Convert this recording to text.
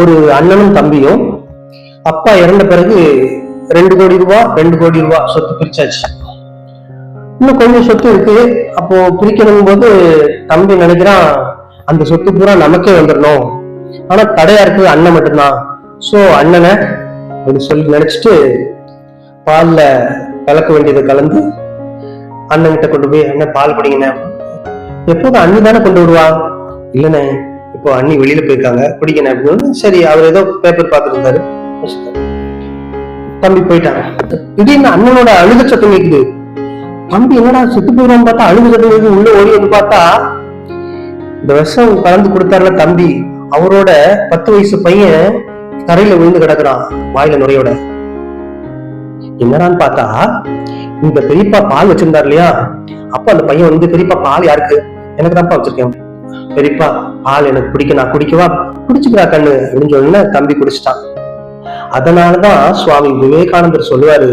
ஒரு அண்ணனும் தம்பியும். அப்பா இறந்த பிறகு 2 கோடி ரூபாய் சொத்து பிரிச்சாச்சு. இன்னும் கொஞ்சம் சொத்து இருக்கு. அப்போ பிரிக்கணும் போது தம்பி நினைக்கிறான், அந்த சொத்து பூரா நமக்கே வந்துடணும். ஆனா தடையா இருக்குது அண்ணன் மட்டும்தான். சோ அண்ணனை அப்படி சொல்லி நினைச்சிட்டு பால்ல கலக்க வேண்டியதை கலந்து அண்ணன் கிட்ட கொண்டு போய், அண்ணன் பால் குடிங்கண்ணே. எப்போதும் அண்ணி தானே கொண்டு விடுவா. இல்லண்ணே, இப்போ அண்ணி வெளியில போயிருக்காங்க, குடிக்கணும் அப்படின்னு. சரி, அவர் ஏதோ பேப்பர் பார்த்துட்டு இருந்தாரு. தம்பி போயிட்டாங்க. திடீர்னு அண்ணனோட அழுக சத்தம் கேக்குது. தம்பி என்னடா செத்து போயிடும் பார்த்தா அழுக சத்தம் கேக்குது. உள்ள ஓடி வந்து பார்த்தா இந்த விஷம் கலந்து கொடுத்தாருல தம்பி, அவரோட 10 வயசு பையன் தரையில விழுந்து கிடக்குறான் வாயில நுரையோட. என்னடான்னு பார்த்தா, இந்த பெரியப்பா பால் வச்சிருந்தாரு இல்லையா, அப்ப அந்த பையன் வந்து, பெரியப்பா பால் யாருக்கு? எனக்கு தான்ப்பா வச்சிருக்கேன். பெரியப்பா பால் எனக்கு பிடிக்க, நான் குடிக்கவா? குடிச்சுக்கிறா கண்ணு அப்படின்னு சொல்லி தம்பி குடிச்சிட்டான். அதனாலதான் சுவாமி விவேகானந்தர் சொல்லுவாரு,